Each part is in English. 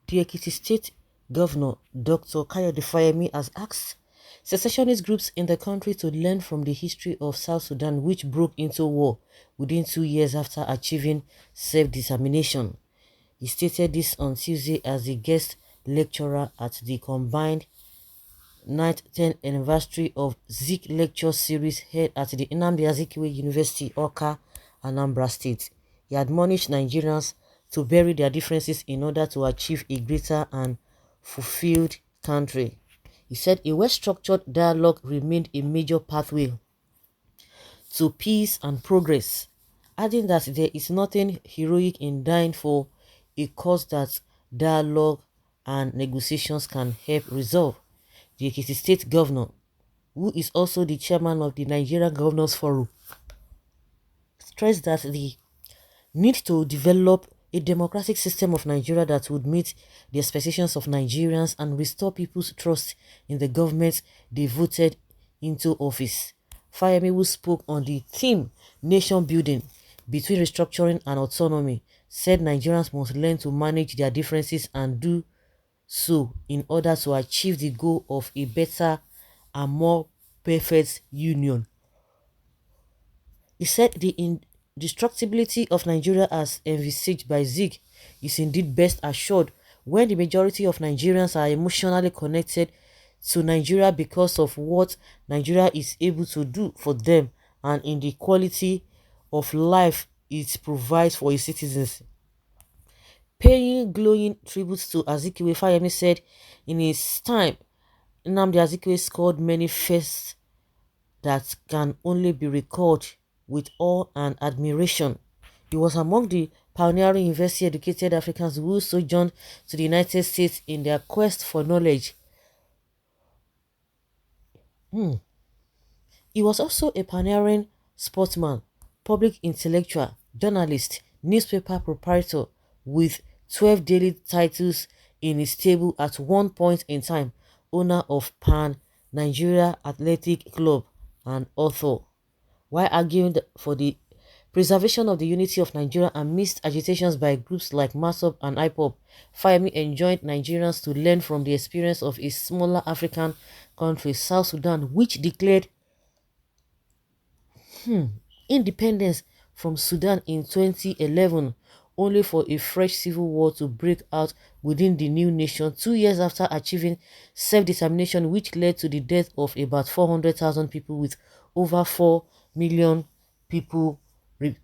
The Ekiti State Governor, Dr. Fayemi, has asked secessionist groups in the country to learn from the history of South Sudan, which broke into war within 2 years after achieving self-determination. He stated this on Tuesday as a guest lecturer at the combined 9th-10th anniversary of Zik lecture series held at the Nnamdi University, Awka, Anambra State. He admonished Nigerians to bury their differences in order to achieve a greater and fulfilled country. He said a well-structured dialogue remained a major pathway to peace and progress, adding that there is nothing heroic in dying for a cause that dialogue and negotiations can help resolve. The Ekiti State Governor, who is also the chairman of the Nigerian Governors Forum, stressed that the need to develop a democratic system of Nigeria that would meet the expectations of Nigerians and restore people's trust in the government they voted into office. Fayemi, who spoke on the theme Nation Building Between Restructuring and Autonomy, said Nigerians must learn to manage their differences and do so in order to achieve the goal of a better and more perfect union. He said the indestructibility of Nigeria as envisaged by Zik is indeed best assured when the majority of Nigerians are emotionally connected to Nigeria because of what Nigeria is able to do for them and in the quality of life it provides for its citizens. Paying glowing tributes to Azikiwe, Fayemi said in his time, Nnamdi Azikiwe scored many firsts that can only be recalled with awe and admiration. He was among the pioneering university-educated Africans who sojourned to the United States in their quest for knowledge. He was also a pioneering sportsman, public intellectual, journalist, newspaper proprietor with 12 daily titles in his stable at one point in time, owner of Pan Nigeria Athletic Club and author. While arguing for the preservation of the unity of Nigeria amidst agitations by groups like MASOP and IPOP, Fayemi enjoined Nigerians to learn from the experience of a smaller African country, South Sudan, which declared independence from Sudan in 2011, only for a fresh civil war to break out within the new nation 2 years after achieving self-determination, which led to the death of about 400,000 people with over 4 million people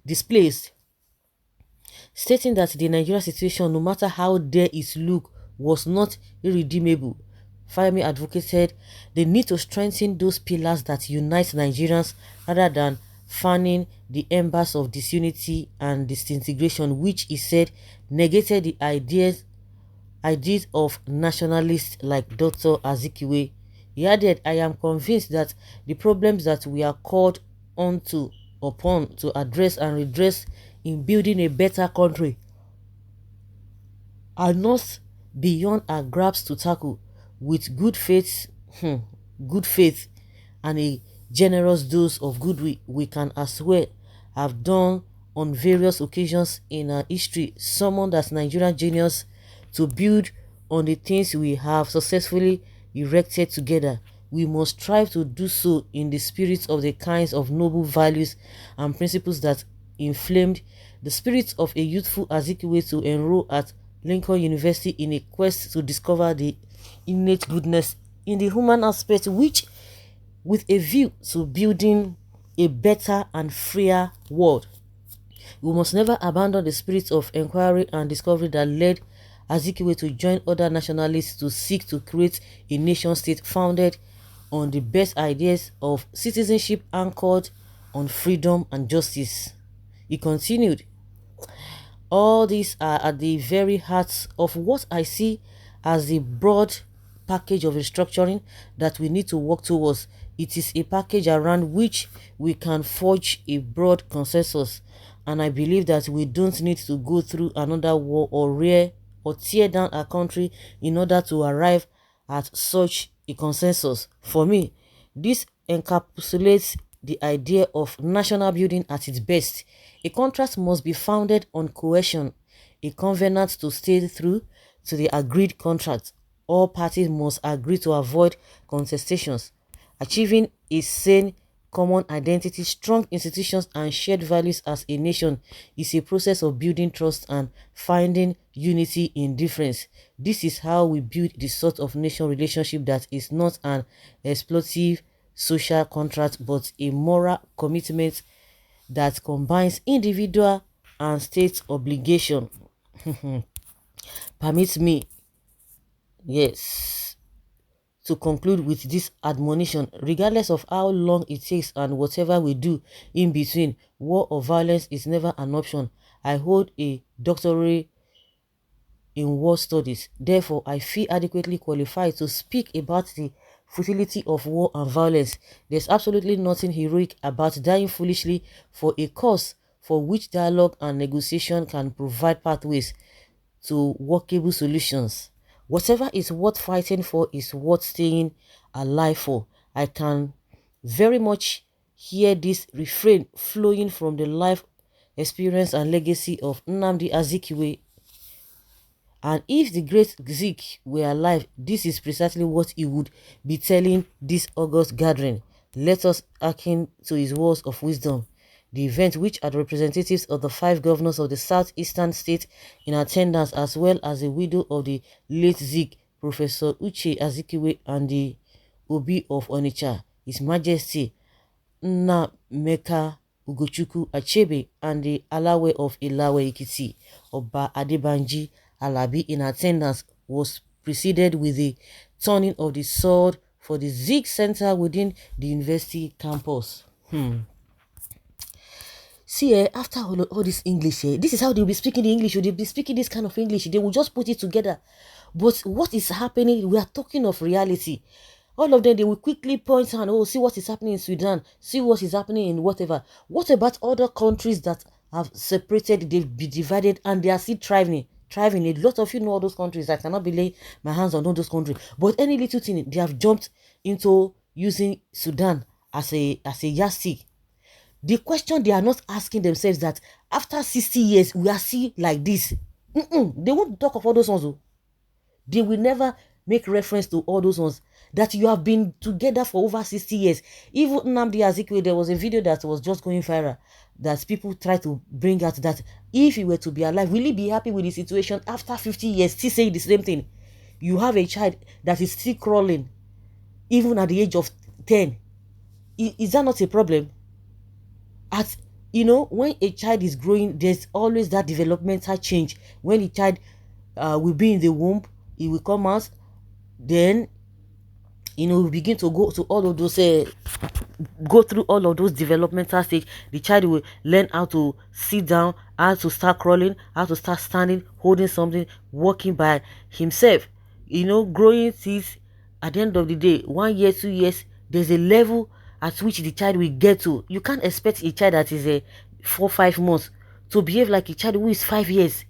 displaced. Stating that the Nigeria situation, no matter how dire it looked, was not irredeemable, Fayemi advocated the need to strengthen those pillars that unite Nigerians rather than fanning the embers of disunity and disintegration, which he said negated the ideas of nationalists like Dr. Azikiwe. He added, I am convinced that the problems that we are called upon to address and redress in building a better country are not beyond our grasp to tackle with good faith and a generous dose of goodwill. We can as well have done on various occasions in our history, summoned as Nigerian genius to build on the things we have successfully erected together. We must strive to do so in the spirit of the kinds of noble values and principles that inflamed the spirit of a youthful Azikiwe to enroll at Lincoln University in a quest to discover the innate goodness in the human aspect, which with a view to building a better and freer world. We must never abandon the spirit of inquiry and discovery that led Azikiwe to join other nationalists to seek to create a nation-state founded on the best ideas of citizenship anchored on freedom and justice. He continued, all these are at the very heart of what I see as the broad package of restructuring that we need to work towards. It is a package around which we can forge a broad consensus, and I believe that we don't need to go through another war or tear down our country in order to arrive at such a consensus. For me, this encapsulates the idea of national building at its best. A contract must be founded on cohesion, a covenant to stay through, to the agreed contract. All parties must agree to avoid contestations. Achieving a sane common identity, strong institutions, and shared values as a nation is a process of building trust and finding unity in difference. This is how we build the sort of nation relationship that is not an exploitative social contract but a moral commitment that combines individual and state obligation. Permit me, yes, to conclude with this admonition. Regardless of how long it takes and whatever we do in between, war or violence is never an option. I hold a doctorate in war studies. Therefore, I feel adequately qualified to speak about the futility of war and violence. There's absolutely nothing heroic about dying foolishly for a cause for which dialogue and negotiation can provide pathways to workable solutions. Whatever is worth fighting for is worth staying alive for. I can very much hear this refrain flowing from the life experience and legacy of Nnamdi Azikiwe. And if the great Zik were alive, this is precisely what he would be telling this August gathering. Let us hearken to his words of wisdom. The event, which had representatives of the 5 governors of the southeastern state in attendance, as well as the widow of the late Zik, Professor Uche Azikiwe, and the Obi of Onitsha, His Majesty Nnameka Ugochukwu Achebe, and the Alawe of Ilawe Ikiti, Oba Adebanji Alabi, in attendance, was preceded with the turning of the sword for the Zik Center within the university campus. See, after all this English, this is how they'll be speaking the English, or they'll be speaking this kind of English. They will just put it together. But what is happening? We are talking of reality. All of them, they will quickly point out, oh, see what is happening in Sudan, see what is happening in whatever. What about other countries that have separated, they've been divided, and they are still thriving? A lot of you know all those countries. I cannot be laying my hands on all those countries. But any little thing, they have jumped into using Sudan as a yardstick. The question they are not asking themselves that after 60 years, we are still like this. They won't talk of all those ones. They will never make reference to all those ones that you have been together for over 60 years. Even Nnamdi Azikiwe, there was a video that was just going viral that people try to bring out that if he were to be alive, will he be happy with the situation after 50 years, still saying the same thing? You have a child that is still crawling, even at the age of 10. Is that not a problem? When a child is growing, there's always that developmental change. When a child will be in the womb, he will come out, then we begin to go to all of those go through all of those developmental stage. The child will learn how to sit down, how to start crawling, how to start standing, holding something, walking by himself. Growing teeth. At the end of the day, 1 year, 2 years, there's a level at which the child will get to. You can't expect a child that is 4, 5 months to behave like a child who is 5 years.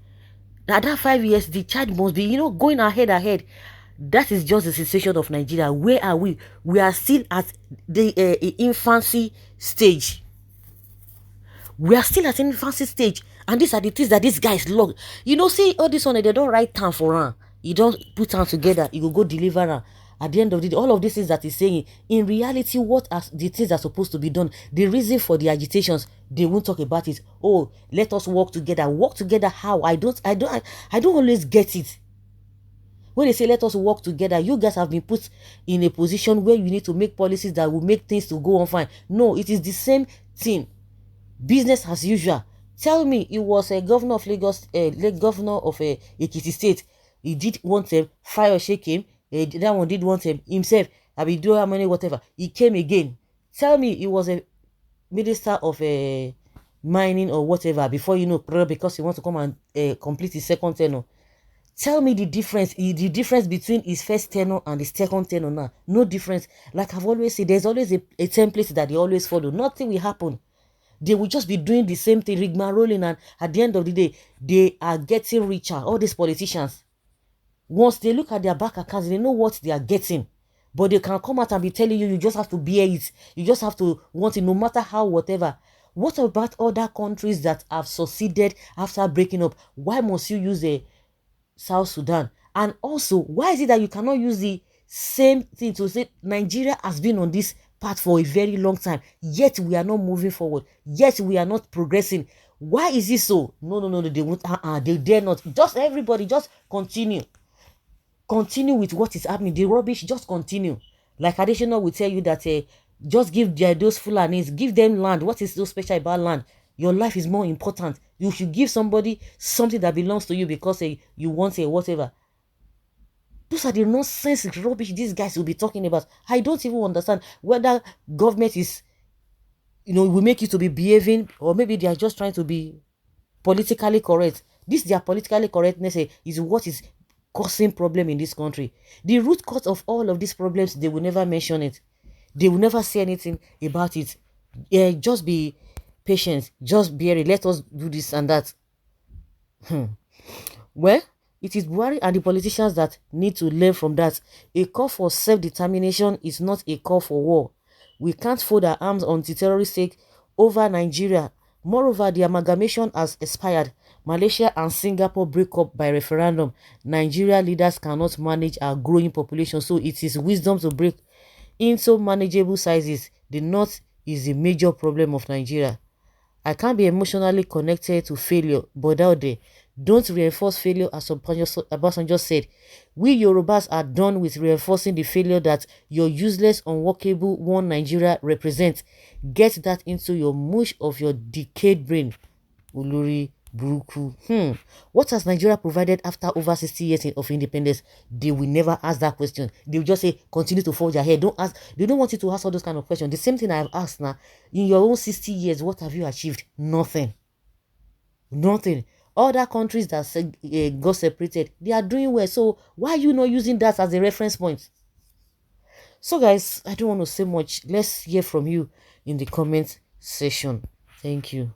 At that 5 years, the child must be, going ahead. That is just the situation of Nigeria. Where are we? We are still at the infancy stage. We are still at infancy stage. And these are the things that these guys log. See, all this one, they don't write time for her. You don't put them together. You will go deliver her. At the end of the day, all of these things that he's saying, in reality, what are the things that are supposed to be done? The reason for the agitations, they won't talk about it. Oh, let us work together. Work together how? I don't always get it. When they say let us work together, you guys have been put in a position where you need to make policies that will make things to go on fine. No, it is the same thing. Business as usual. Tell me, it was a governor of Lagos, governor of Ekiti State. He did one term, fire shake him. That one did one term himself. I be doing how many whatever. He came again. Tell me, he was a minister of mining or whatever before because he wants to come and complete his second tenure. Tell me the difference between his first tenure and his second tenure now. No difference. Like I've always said, there's always a template that they always follow. Nothing will happen. They will just be doing the same thing, rigmaroling, and at the end of the day, they are getting richer. All these politicians, once they look at their bank accounts, they know what they are getting. But they can come out and be telling you just have to bear it. You just have to want it, no matter how, whatever. What about other countries that have succeeded after breaking up? Why must you use South Sudan And also, why is it that you cannot use the same thing to say Nigeria has been on this path for a very long time, yet we are not moving forward, yet we are not progressing? Why is it so? No, no, no, no, they won't, they dare not. Just everybody, just continue with what is happening. The rubbish, just continue. Like additional will tell you that just give those Fulanis, give them land. What is so special about land? Your life is more important. You should give somebody something that belongs to you because you want a whatever. Those are the nonsense rubbish these guys will be talking about. I don't even understand whether government is, will make you to be behaving, or maybe they are just trying to be politically correct. This their politically correctness is what is causing problem in this country. The root cause of all of these problems, they will never mention it. They will never say anything about it. Just be patient. Just bear it. Let us do this and that. Well, it is Buhari and the politicians that need to learn from that. A call for self-determination is not a call for war. We can't fold our arms on the terrorist sake over Nigeria. Moreover, the amalgamation has expired. Malaysia and Singapore break up by referendum. Nigeria leaders cannot manage our growing population, so it is wisdom to break into manageable sizes. The north is the major problem of Nigeria. I can't be emotionally connected to failure, but out there, don't reinforce failure, as Obasanjo said. We Yorubas are done with reinforcing the failure that your useless, unworkable one Nigeria represents. Get that into your mush of your decayed brain. Uluri Buruku. What has Nigeria provided after over 60 years of independence? They will never ask that question. They will just say, continue to forge ahead. Don't ask. They don't want you to ask all those kind of questions. The same thing I have asked now. In your own 60 years, what have you achieved? Nothing. Nothing. Other countries that got separated, they are doing well. So why are you not using that as a reference point? So guys, I don't want to say much. Let's hear from you in the comment section. Thank you.